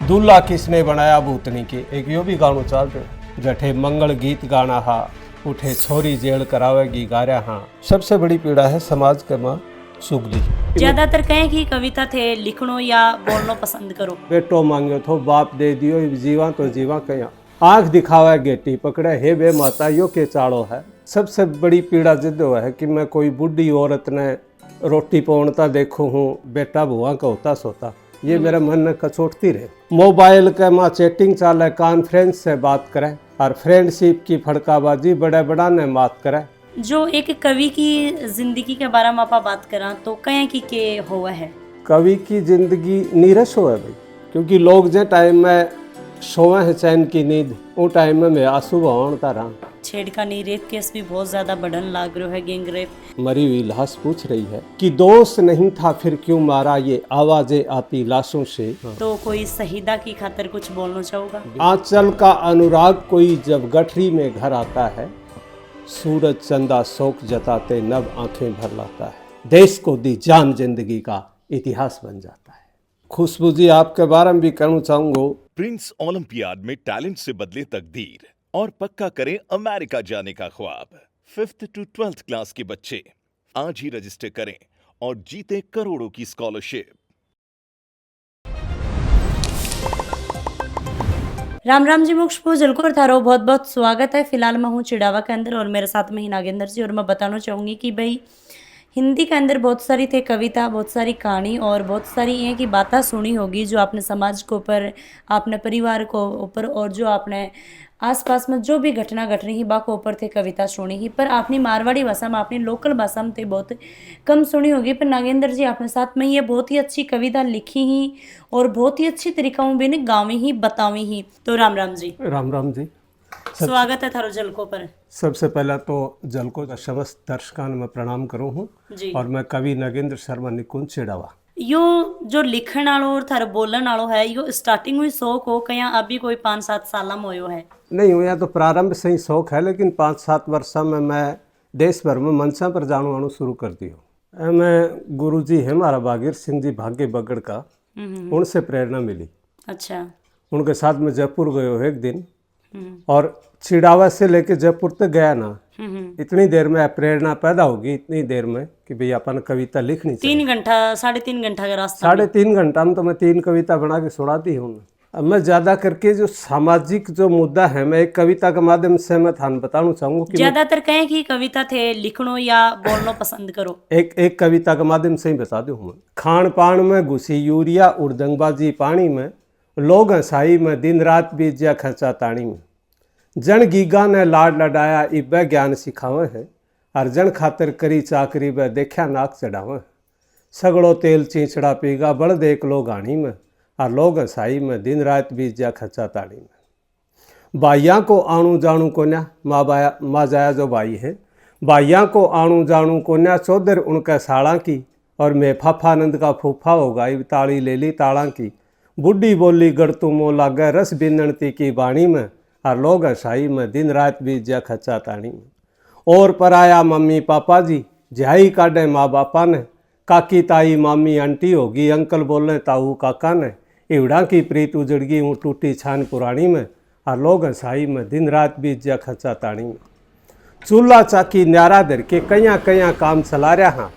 दूल्हा किसने बनाया भूतनी के, एक यो भी गानो चाल रहे जठे मंगल गीत गाना हा, उठे छोरी जेल करावेगी गारा हाँ। सबसे बड़ी पीड़ा है समाज के माँ सुगली। ज्यादातर कहें कि कविता थे लिखनो या बोलनो पसंद करो। बेटो मांगो थो बाप दे दियो, जीवा तो जीवा कया आंख दिखावा गेटी पकड़े हे बे माता यो के चाड़ो है। सबसे बड़ी पीड़ा जिद्दो है कि मैं कोई बुढ़ी औरत ने रोटी पौनता देखूं हूँ, बेटा बुआ का होता सोता, ये मेरे मन में कचोटती रहे। मोबाइल के माँ चैटिंग चाले, कॉन्फ्रेंस से बात करे और फ्रेंडशिप की फड़काबाजी बड़े बड़ा ने मात करे। जो एक कवि की जिंदगी के बारे में आप बात करा तो कहें कि के हुआ है कवि की जिंदगी नीरस हो है भाई, क्योंकि लोग जे टाइम में सोए हैं चैन की नींद, वो टाइम में मैं आंसू बहाता रहा। छेड़खानी रेप केस भी बहुत ज्यादा बढ़न लाग रहा है, गैंग रेप। मरी हुई लाश पूछ रही है कि दोस्त नहीं था फिर क्यों मारा, ये आवाजें आती लाशों से। तो कोई शहीदा की खातर कुछ बोलना चाहूँगा। आंचल का अनुराग कोई जब गठरी में घर आता है, सूरज चंदा शोक जताते नव आंखें भर लाता है, देश को दी जान जिंदगी का इतिहास बन जाता है। खुशबू जी, आपके बारे में भी कहना चाहूंगा। प्रिंस ओलंपियाड में टैलेंट से बदले तकदीर और पक्का करें अमेरिका जाने का ख्वाब। 5th to 12th क्लास के बच्चे आज ही रजिस्टर करें और जीते करोड़ों की स्कॉलरशिप। राम राम जी, मोक्ष जलकोर थारो बहुत बहुत स्वागत है। फिलहाल मैं हूँ चिड़ावा के अंदर और मेरे साथ में ही नागेंद्र जी। और मैं बताना चाहूँगी कि भाई हिंदी के अंदर बहुत सारी थे कविता, बहुत सारी कहानी और बहुत सारी ये की बातें सुनी होगी जो आपने समाज के ऊपर, आपने परिवार को ऊपर और जो आपने आसपास में जो भी घटना घट रही बा को ऊपर थे कविता सुनी ही। पर अपनी मारवाड़ी भाषा में, अपनी लोकल भाषा में थे बहुत कम सुनी होगी। पर नागेंद्र जी आपने साथ में ये बहुत ही अच्छी कविता लिखी ही और बहुत ही अच्छी तरीका में भी गावी ही बतावी ही। तो राम राम जी। राम राम जी, स्वागत है थारो जलको पर। सबसे पहला तो जलको का समस्त दर्शकान में प्रणाम करूँ हूँ और मैं कवि नागेंद्र शर्मा निकुंज चिड़ावा। यो जो लिखण आलो और थारे बोलन आलो है, यो स्टार्टिंग हुई शौक हो कया अभी कोई 5-7 साल में होयो है? नहीं हुआ तो प्रारंभ से ही शौक है, लेकिन 5-7 वर्षों में मैं देश भर में मंचा पर जानो आनो शुरू कर दियो। मैं गुरु जी है हमारा बागीर सिंह जी भाग्य बगड़ का, उनसे प्रेरणा मिली। अच्छा। उनके साथ में जयपुर गयो एक दिन और चिड़ावा से लेके जयपुर तक गया ना, इतनी देर में प्रेरणा पैदा होगी, इतनी देर में कि भैया अपन कविता लिखनी चाहिए। 3 घंटा 3.5 घंटा का रास्ता। 3.5 घंटा में तो मैं 3 कविता बना के सुनाती हूँ। अब मैं ज्यादा करके जो सामाजिक जो मुद्दा है, मैं एक कविता के माध्यम से मैं थान बताना चाहूंगा कि ज्यादातर कहें कि कविता थे लिखनो या बोलनो पसंद करो। एक कविता के माध्यम से ही बता दूं मैं। खान पान में घुसी यूरिया उड़दंगबाजी पानी में, लोग हंसाई में दिन रात बीत जा खर्चा ताणी में, जन गीगा ने लाड लडाया इब ज्ञान सिखावे है, और जन खातर करी चाकरी व देखा नाक चढ़ावे, सगड़ो तेल चींचड़ा पीगा बड़ देख लो गाणी में, और लोग हंसाई में दिन रात बीत जा खर्चा ताड़ी में। बाइया को आणू जानू कोन्या, माँ जाया जो बाई है, बाइया को आणू जानू कोन्या चौधर उनका साड़ा की, और मैं फाफानंद का फूफा होगा ताड़ी ले ली ताड़ा की, बुढ़ी बोली गड़तू मो लागे रस बिनती की बाणी में, और लोग हंसाई में दिन रात बीत जा खच्चा ताणी में। और पराया मम्मी पापा जी झाई काटे माँ बापा ने, काकी ताई मामी आंटी होगी अंकल बोले ताऊ काका ने, इवड़ा की प्रीत उजड़ गई हूँ टूटी छान पुरानी में, और लोग हंसाई में दिन रात बीत जा खच्चा ताणी में। चूल्हा चाकी न्यारा धर के कया कया काम चला रहा हाँ,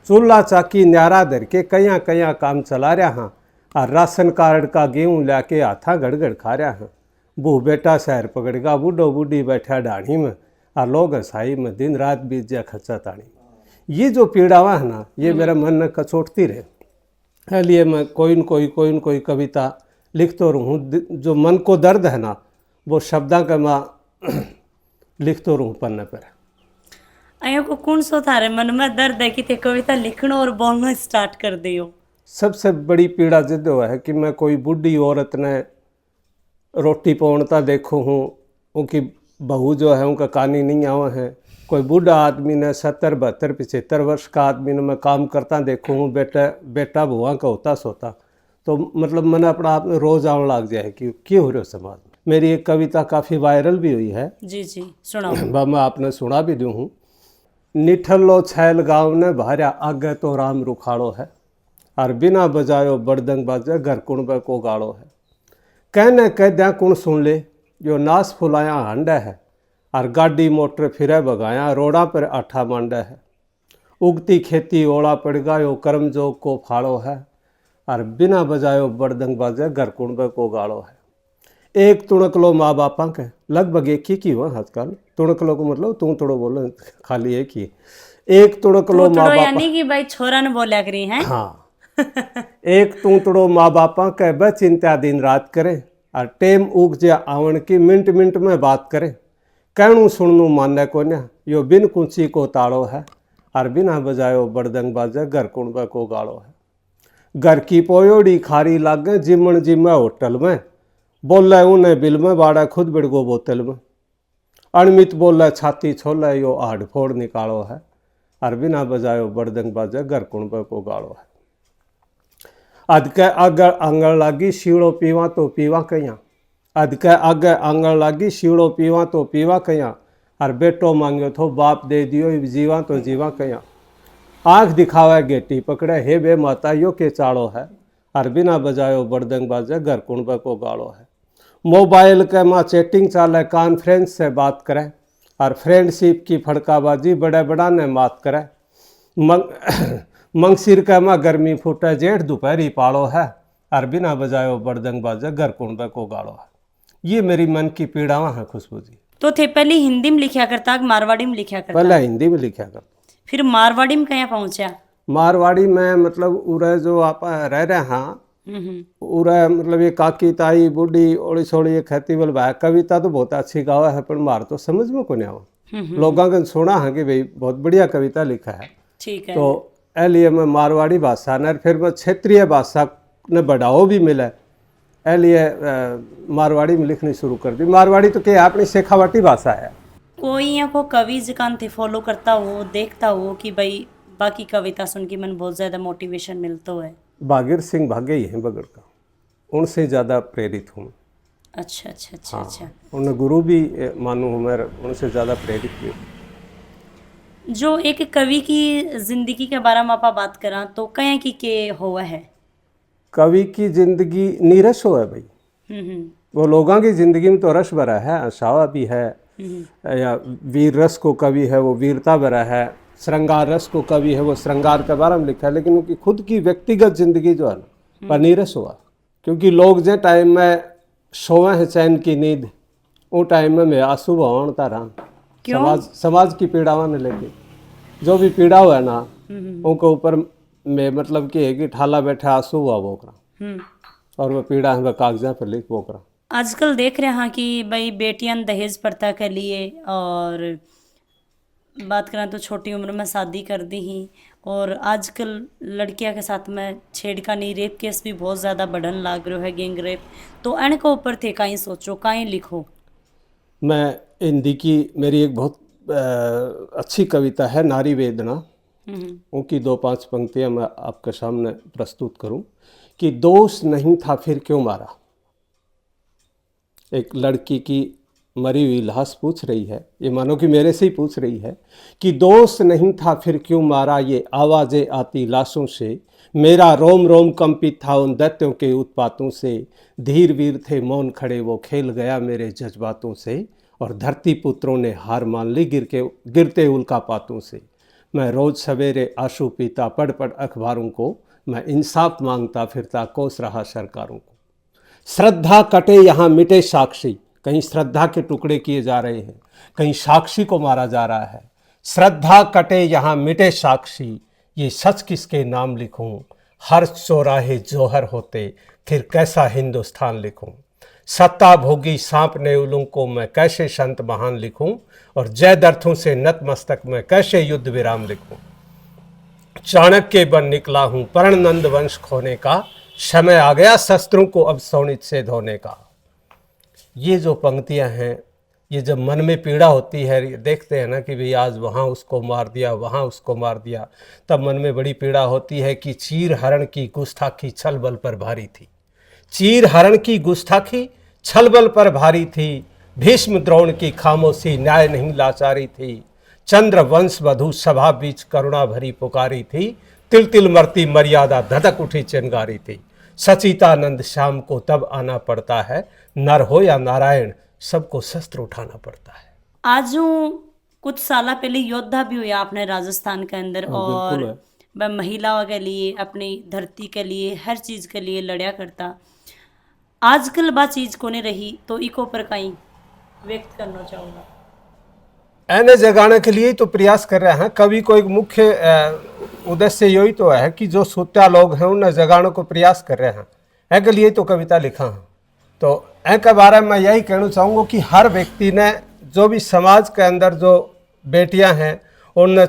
चूल्हा चाकी न्यारा धर के कया कया काम चला रहा हाँ, और राशन कार्ड का गेहूँ लाके हाथा गड़गड़ खा रहा हाँ, बूह बेटा शहर पकड़ेगा बूढ़ो बूढ़ी बैठा डाणी में, और लोग हंसाई में दिन रात बीत जा खच्चा ताणी में। ये जो पीड़ावा है ना, ये मेरे मन में कचोटती रहे, इसलिए मैं कोई न कोई कविता लिखतो रहूँ। जो मन को दर्द है ना, वो शब्दा का मैं लिखतो रहूँ पन्ने पर। अयो को कौन सो थारे मन में दर्द है कि ते कविता लिखनो और बोलना स्टार्ट कर दियो? सबसे बड़ी पीड़ा जिद है कि मैं कोई बुढ़ी औरत ने रोटी पौनता देखो हूँ, उनकी बहू जो है उनका कानी नहीं आवा है, कोई बूढ़ा आदमी ने 70, 72, 75 वर्ष का आदमी ने मैं काम करता देखो हूँ, बेटा बुआ का होता सोता, तो मतलब मैंने अपना आप में रोज आने लग जाए कि क्यों हो रहे हो समाज में। मेरी एक कविता काफ़ी वायरल भी हुई है। जी जी सुनाओ। मैं आपने सुना भी दूँ हूँ। निठल्लो छैल गाँव ने भार्या आगे तो राम रुखाड़ो है, और बिना बजायो बड़दंग बाजे घर कुणबे को गाड़ो है, कहने कह द्या कुण सुन ले, जो नास फुलाया हांडा है, और गाड़ी मोटर फिरे बगाया, रोड़ा पर आठा मांडा है। उगती खेती ओला पड़ गयो, कर्म जोग को फाड़ो है, और बिना बजायो बड़दंग बाजे घर कुणबे को गाड़ो है। एक तुणकलो माँ बापा के, लगभग एक ही हुआ आजकल। तुणकलो को मतलब तू तोड़ो बोलो, खाली एक ही। एक तुणकलो माँ बापा, यानी कि भाई छोरा ने बोला करी है। हाँ एक तू तोड़ो माँ बापा के ब चिंता दिन रात करे, और टेम उग जा आवन की मिनट मिनट में बात करे। कहणु सुननु माने को न्या, यो बिन कुंची को ताड़ो है, और बिना बजायो बड़दंग बाजे घर कुणबे को गाड़ो है। घर की पोयोड़ी खारी लागे, जिमण जिमे होटल में, बोले उन्हें बिल में, बाड़ा खुद बिड़गो बोतल में। अणमित बोले छाती छोले, यो आड़ फोड़ निकालो है, और बिना बजायो बड़दंग बाजे घर कुणबे को गाड़ो है। अद के आगे आंगण लागी, शीड़ो पीवा तो पीवा कया। अद के आगे आंगण लागी, शीड़ो पीवा तो पीवा कया, और बेटो मांग्यो थो बाप दे दियो, जीवा तो जीवा कया। आँख दिखावे गेटी पकड़े, हे बे माता यो के चाड़ो है, और बिना बजायो बड़दंग बाजे घर कुणबे को गाड़ो है। मोबाइल के माँ चैटिंग चाले, कॉन्फ्रेंस से बात करे, और फ्रेंडशिप की फड़काबाजी बड़े बड़ा ने मात करे। मंगसिर के माँ गर्मी फूटे, जेठ दोपहरी पाड़ो है, और बिना बजायो बड़दंग बाजे घर कुणबे को गाड़ो है। ये मेरी मन की पीड़ावां है खुशबू जी। तो थे पहले हिंदी में लिखा करता, मारवाड़ी में लिखा करता? पहले हिंदी में लिखा करता, फिर मारवाड़ी में कहाँ पहुंचा? मारवाड़ी में मतलब उरे जो आप रह रहे हाँ, उरे मतलब ये काकी ताई बूढ़ी ओड़ी सोड़ी ये खेती बोल भाई, कविता तो बहुत अच्छी गावा है, पर मार तो समझ में को नहीं आवा। लोगों ने सुना है कि भाई बहुत बढ़िया कविता लिखा है, ठीक है। तो लिए मैं मारवाड़ी भाषा ने, फिर मैं क्षेत्रीय भाषा ने बढ़ाओ भी मिला, लिए मारवाड़ी में लिखनी शुरू कर दी। मारवाड़ी तो क्या अपनी शेखावाटी भाषा है। कोई यहाँ को कवि जकान थे फॉलो करता हो, देखता हो कि भाई बाकी कविता सुन के मन बहुत ज़्यादा मोटिवेशन मिलता है? बागीर सिंह भागे ही हैं बगड़ का, उनसे ज़्यादा प्रेरित हूँ। अच्छा अच्छा अच्छा। हाँ, अच्छा, उन्हें गुरु भी मानूँ हूँ मैं, उनसे ज़्यादा प्रेरित भी हूँ। जो एक कवि की जिंदगी के बारे में आप बात करा तो कहीं की के हुआ है? कवि की जिंदगी नीरस हो है भाई। वो लोगों की जिंदगी में तो रस भरा है, आशावा भी है, या वीर रस को कवि है वो वीरता भरा है, श्रृंगार रस को कवि है वो श्रृंगार के बारे में लिखा है, लेकिन उनकी खुद की व्यक्तिगत जिंदगी जो है ना वह नीरस हुआ। क्योंकि लोग जो टाइम में सोवे हैं चैन की नींद, वो टाइम में मैं आंसू बहाता रहा। समाज की पीड़ावां ने लेके जो भी पीड़ा हुआ है ना, उनके ऊपर मैं मतलब कि है कि ठाला बैठा आंसू हुआ बोकरा, और वह पीड़ा है वह कागजा पर लिख बोकरा। आजकल देख रहे हैं कि भाई बेटियां दहेज प्रथा के लिए, और बात करें तो छोटी उम्र में शादी कर दी ही, और आजकल लड़कियां के साथ में छेड़खानी रेप केस भी बहुत ज़्यादा बढ़न लाग रहा है, गैंग रेप। तो इन के ऊपर थे कहीं सोचो, कहीं लिखो। मैं हिंदी की मेरी एक बहुत अच्छी कविता है नारी वेदना, उनकी 2-5 पंक्तियां मैं आपके सामने प्रस्तुत करूं कि दोष नहीं था फिर क्यों मारा। एक लड़की की मरी हुई लाश पूछ रही है, ये मानो कि मेरे से ही पूछ रही है कि दोष नहीं था फिर क्यों मारा, ये आवाज़ें आती लाशों से, मेरा रोम रोम कंपित था उन दैत्यों के उत्पातों से, धीर वीर थे मौन खड़े वो खेल गया मेरे जज्बातों से, और धरती पुत्रों ने हार मान ली गिरते उल्कापातों से। मैं रोज़ सवेरे आंसू पीता पढ़ पढ़ अखबारों को, मैं इंसाफ मांगता फिरता कोस रहा सरकारों को। श्रद्धा कटे यहाँ मिटे साक्षी, कहीं श्रद्धा के टुकड़े किए जा रहे हैं, कहीं साक्षी को मारा जा रहा है। श्रद्धा कटे यहाँ मिटे साक्षी, ये सच किसके नाम लिखूं, हर चौराहे जोहर होते फिर कैसा हिंदुस्तान लिखूं। सत्ता भोगी सांप नेउलों को मैं कैसे संत महान लिखूं, और जयदर्थों से नतमस्तक में कैसे युद्ध विराम लिखूं। चाणक्य बन निकला हूं पर्ण नंद वंश खोने का, समय आ गया शस्त्रों को अब शोणित से धोने का। ये जो पंक्तियां हैं, ये जब मन में पीड़ा होती है, देखते हैं ना कि भाई आज वहाँ उसको मार दिया, वहाँ उसको मार दिया, तब मन में बड़ी पीड़ा होती है कि चीर हरण की गुस्ताखी छल बल पर भारी थी। चीर हरण की गुस्ताखी छल बल पर भारी थी, भीष्म द्रोण की खामोशी न्याय नहीं लाचारी थी। चंद्र वंश वधु सभा बीच करुणा भरी पुकारी थी, तिल तिल मरती मर्यादा धधक उठी चिंगारी थी। सचितानंद श्याम को तब आना पड़ता है, नर हो या नारायण सबको शस्त्र उठाना पड़ता है। आज जो कुछ साल पहले योद्धा भी हुआ आपने राजस्थान के अंदर, और बिल्कुल है। वह महिलाओं के लिए, अपनी धरती के लिए, हर चीज के लिए लड़या करता। आजकल बा चीज को नहीं रही, तो इको पर कहीं व्यक्त करना चाहूंगा। एने जगाने के लिए ही तो प्रयास कर रहे हैं। कवि को एक मुख्य उद्देश्य यही तो है कि जो सोत्या लोग हैं उन्हें जगाने को प्रयास कर रहे हैं। ऐके लिए तो कविता लिखा है। तो ऐके बारे में यही कहना चाहूँगा कि हर व्यक्ति ने, जो भी समाज के अंदर जो बेटियां हैं, उनने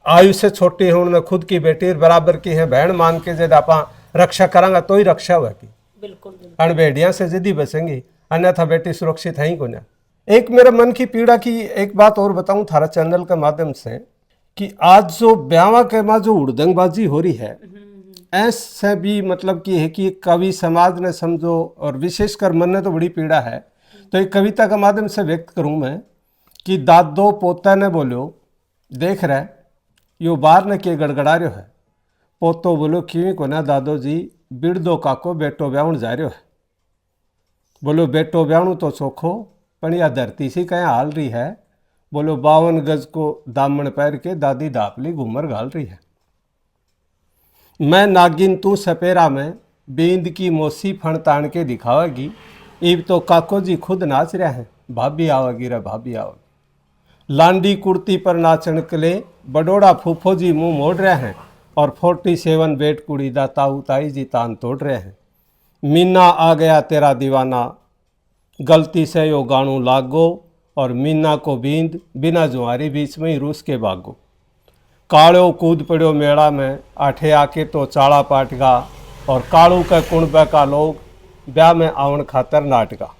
आयु से छोटी हैं, उन्होंने खुद की बेटी बराबर की है, बहन मान के जब आप रक्षा करांगा तो ही रक्षा होगी। बिल्कुल अणबेड़ियाँ से जिद्दी बचेंगी, अन्यथा बेटी सुरक्षित है ही को ना। एक मेरे मन की पीड़ा की एक बात और बताऊं थारा चैनल के माध्यम से, कि आज जो ब्यावा के माँ जो उड़दंगबाजी हो रही है, ऐसे भी मतलब कि है कि कवि समाज ने समझो, और विशेषकर मन ने तो बड़ी पीड़ा है। तो एक कविता के माध्यम से व्यक्त करूं मैं कि दादो पोता ने बोलो देख रहे यो बार ने के गड़गड़ा रहो है। पोतो बोलो क्यों को ना दादो जी बिड़ दो काको बेटो ब्याहण जा रहो है। बोलो बेटो ब्याहणु तो चोखो पण या धरती सी कहीं हाल रही है। बोलो 52 गज को दामन पैर के दादी दापली घूमर घाल रही है। मैं नागिन तू सपेरा में बींद की मोसी फण तान के दिखावेगी। इब तो काको जी खुद नाच रहे हैं, भाभी आवेगी रे भाभी आवेगी। लांडी कुर्ती पर नाचन के लिए बडोड़ा फूफो जी मुंह मोड़ रहे हैं, और 47 बेट कुड़ी दा ताऊ ताई जी तान तोड़ रहे हैं। मीना आ गया तेरा दीवाना गलती से यो गानू लागो, और मीना को बींद बिना जुआरी बीच में ही रूस के भागो। कालो कूद पड़ो मेला में आठे आके तो चाड़ा पाटगा, और कालू के कुणबे का लोग ब्याह में आवन खातर नाटगा।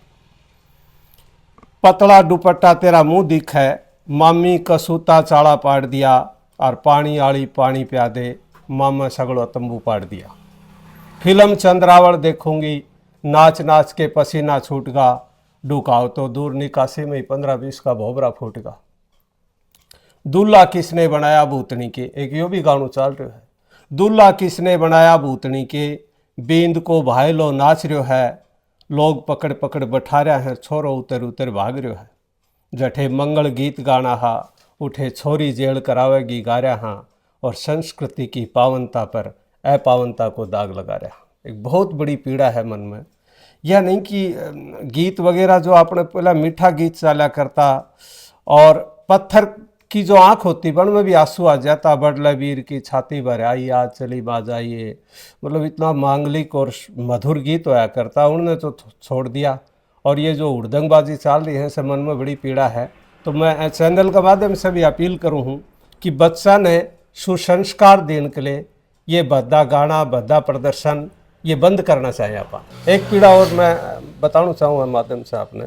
पतला दुपट्टा तेरा मुंह दिखे मामी कसूता चाड़ा पाट दिया, और पानी आली पानी प्या दे मामा सगड़ो तंबू पाट दिया। फिल्म चंद्रावल देखूंगी नाच नाच के पसीना छूटगा, डुकाओ तो दूर निकासी में 15-20 का भोबरा फूटगा। दूल्हा किसने बनाया भूतनी के, एक यो भी गानू चल रहा है। दूल्हा किसने बनाया भूतनी के बींद को भाई लो नाच रहो है। लोग पकड़ पकड़ बैठा रहा है, छोरो उतर उतर भाग रहो है। जठे मंगल गीत गाना हा उठे छोरी जेल करावेगी गा रहा हाँ, और संस्कृति की पावनता पर अपावनता को दाग लगा रहा। एक बहुत बड़ी पीड़ा है मन में। यह नहीं कि गीत वगैरह जो आपने पहला मीठा गीत चला करता, और पत्थर की जो आँख होती बन में भी आंसू आ जाता। बड़ले वीर की छाती भर आई आज चली बाज आइए, मतलब इतना मांगलिक और मधुर गीत होया करता, उन्होंने तो छोड़ दिया। और ये जो उड़दंगबाजी चल रही है से मन में बड़ी पीड़ा है। तो मैं चैनल के माध्यम से भी अपील करूँ हूँ कि बच्चा ने सुसंस्कार देने के लिए ये भद्दा गाना भद्दा प्रदर्शन ये बंद करना चाहिए। आप एक पीड़ा और मैं बताना चाहूँगा माध्यम से आपने,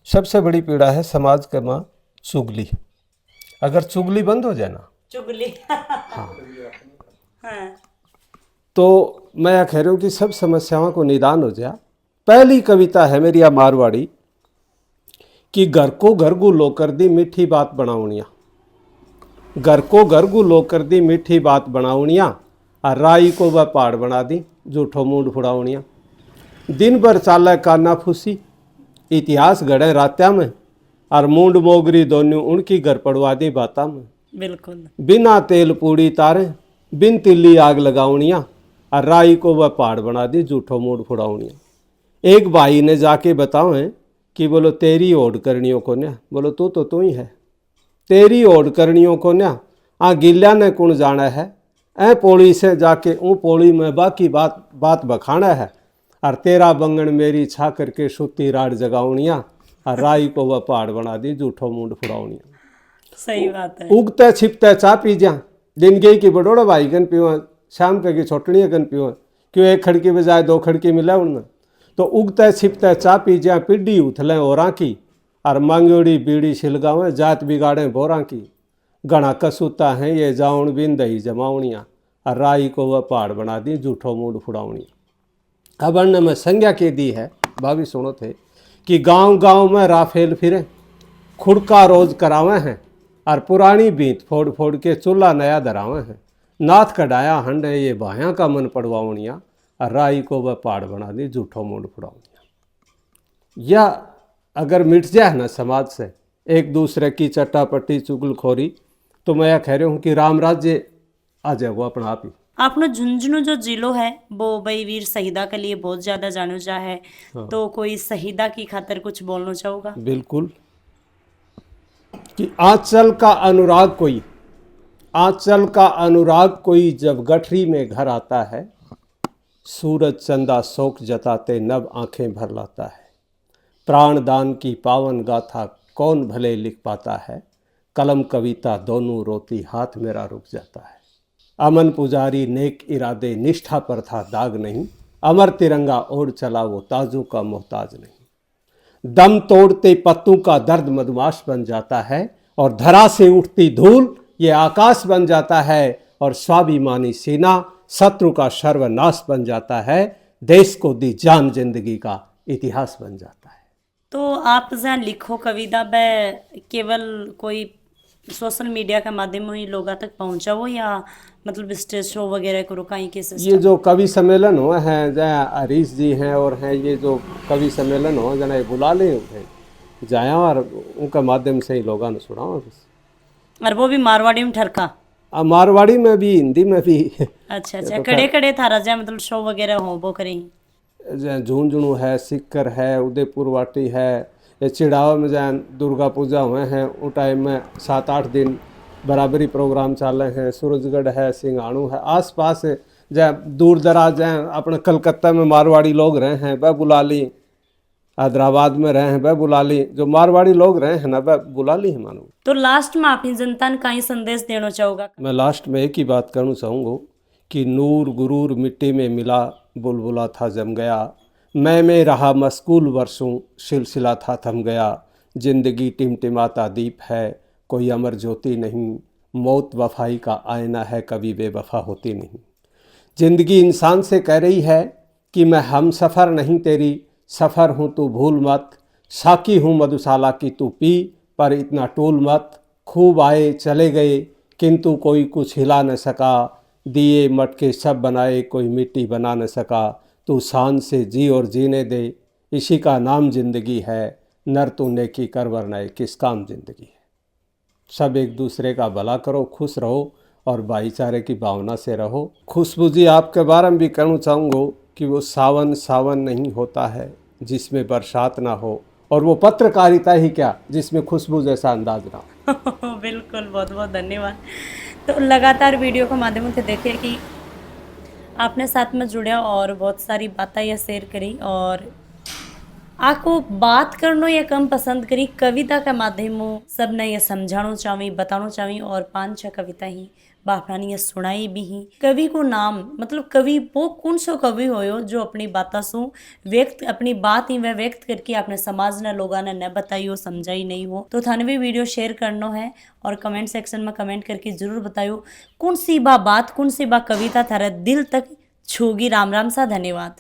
सबसे बड़ी पीड़ा है समाज के माँ चुगली। अगर चुगली बंद हो जाए ना, चुगली हाँ। तो मैं यह कह रहा हूँ कि सब समस्याओं को निदान हो जाए। पहली कविता है मेरी या मारवाड़ी कि घर को घर गु लो कर दी मीठी बात बनाउनिया। घर को घर गु लो कर दी मीठी बात बनाउनिया, और राई को वह पहाड़ बना दी झूठो मूड फुड़ाउनिया। दिन भर चाले काना फूसी इतिहास गढ़े रात्या में, और मूंड मोगरी दोनों उनकी घर पड़वा दी बाता में। बिल्कुल बिना तेल पूड़ी तारे बिन तिल्ली आग लगाउनिया, और राई को वह पहाड़ बना दी झूठो मूड फुड़ाउनिया। एक भाई ने जाके बताओ है कि बोलो तेरी ओढ़ करनियों को न्या, बोलो तू ही है। तेरी ओढ़ करनियों को न्या आ गिल्या ने कुण जाना है। ऐ पोड़ी से जाके ऊँ पोड़ी में बाकी बात बखाना है, और तेरा बंगन मेरी छा करके सुती राड जगाउनिया, और राई को वह पहाड़ बना दी झूठो मूड फुड़ाउनिया। सही बात है। उगते छिपते चा पी जा, दिन गई की बडोड़ा भाई गन पीवा, शाम के की छोटनी गन पीवा, क्यों एक खड़की बजाय 2 खड़की मिले उनमें। तो उगते छिपते चा पी जा पिड्डी उथलें ओरा की, और मांगोड़ी बीड़ी छिलगावें जात बिगाड़ें बोरा की। घना कसूता हैं ये जाउन बिन दही जमाउनिया, और राई को वह पहाड़ बना दी झूठो मूड फुड़ाउनिया। अब अन्य में संज्ञा के दी है भाभी सुनो थे कि गांव गांव में राफेल फिरे खुड़का रोज करावे हैं, और पुरानी बीत फोड़ फोड़ के चूल्हा नया धरावे हैं। नाथ कढ़ाया हंड ये भाया का मन पड़वाउनिया, और राई को वह पहाड़ बना दी, झूठो मूड फुड़ाऊँ। या अगर मिट जाए ना समाज से एक दूसरे की चट्टापट्टी चुगलखोरी, तो मैं यह कह रहा हूँ कि राम राज्य आ जाएगा अपना आप ही। आपने झुंझुनू जो जिलो है वो भाई वीर शहीदा के लिए बहुत ज्यादा जानो जा है, तो कोई शहीदा की खातिर कुछ बोलना चाहोगा? बिल्कुल, कि आंचल का अनुराग कोई जब गठरी में घर आता है, सूरज चंदा शोक जताते नब आंखें भर लाता है। प्राणदान की पावन गाथा कौन भले लिख पाता है, कलम कविता दोनों रोती हाथ मेरा रुक जाता है। अमन पुजारी नेक इरादे निष्ठा पर था दाग नहीं, अमर तिरंगा ओढ़ चला वो ताजों का मोहताज नहीं। दम तोड़ते पत्तों का दर्द मधुमाश बन जाता है, और धरा से उठती धूल ये आकाश बन जाता है, और स्वाभिमानी सेना शत्रु का सर्वनाश बन जाता है। देश को दी जान जिंदगी का इतिहास बन जाता है। तो आप जहाँ लिखो कविता वह केवल कोई सोशल मीडिया के माध्यम ही लोगों तक पहुँचा हो, या मतलब स्टेज शो वगैरह करो कहीं के सिस्टम? ये जो कवि सम्मेलन हो हैं, जहाँ हरीश जी हैं और हैं, ये जो कवि सम्मेलन हो जना बुला ले जाया, और उनका माध्यम से ही लोगों ने सुनाओ। और वो भी मारवाड़ी में ठरका? मारवाड़ी में भी, हिंदी में भी। अच्छा अच्छा, कड़े कड़े था राजा, मतलब शो वगैरह हो वो करें? झुंझुनू है, सिक्कर है, उदयपुर वाटी है, ये चिड़ावा में जहाँ दुर्गा पूजा हुए हैं उस टाइम में 7-8 दिन बराबरी प्रोग्राम चल रहे हैं। सूरजगढ़ है, सिंघाणु है, आसपास जहाँ दूर दराज जहाँ अपने कलकत्ता में मारवाड़ी लोग रहे हैं वह बुला ली, हैदराबाद में रहे हैं वह बुला ली, जो मारवाड़ी लोग रहे हैं ना वह बुला ली है मानो। तो लास्ट में अपनी जनता ने कहीं संदेश देना चाहोगा? मैं लास्ट में एक ही बात कहना चाहूँगा कि नूर गुरूर मिट्टी में मिला, बुलबुला था जम गया, मैं में रहा मस्कूल वर्षों सिलसिला था थम गया। जिंदगी टिमटिमाता दीप है, कोई अमर ज्योति नहीं, मौत वफाई का आईना है, कभी बेवफा होती नहीं। जिंदगी इंसान से कह रही है कि मैं हम सफ़र नहीं तेरी, सफ़र हूँ तू भूल मत, साकी हूँ मधुशाला की तू पी, पर इतना टूल मत। खूब आए चले गए किंतु कोई कुछ हिला न सका, दिए मटके सब बनाए कोई मिट्टी बना न सका। तू शान से जी और जीने दे, इसी का नाम जिंदगी है, नर तू नेकी कर वरना किस काम जिंदगी है। सब एक दूसरे का भला करो, खुश रहो और भाईचारे की भावना से रहो। खुशबू जी, आपके बारे में भी कहना चाहूँगा कि वो सावन सावन नहीं होता है जिसमें बरसात ना हो, और वो पत्रकारिता ही क्या जिसमें खुशबू जैसा अंदाज ना हो। बिल्कुल, बहुत बहुत धन्यवाद। तो लगातार वीडियो के माध्यम से देखिए कि आपने साथ में जुड़े और बहुत सारी बातें यह शेयर करी, और आपको बात करना या कम पसंद करी, कविता के माध्यमों सब ने ये समझाना चाही, बताना चाही, और 5-6 कविता ही बापना ने ये सुनाई भी ही। कवि को नाम मतलब कवि वो कौन सो कवि हो जो अपनी बातों से व्यक्त अपनी बात ही वह व्यक्त करके अपने समाज ने लोगों ने न बताई हो, समझाई नहीं हो। तो थाने भी वीडियो शेयर करना है और कमेंट सेक्शन में कमेंट करके जरूर बताओ कौन सी बात कौन सी कविता थारे दिल तक छूगी। राम राम सा, धन्यवाद।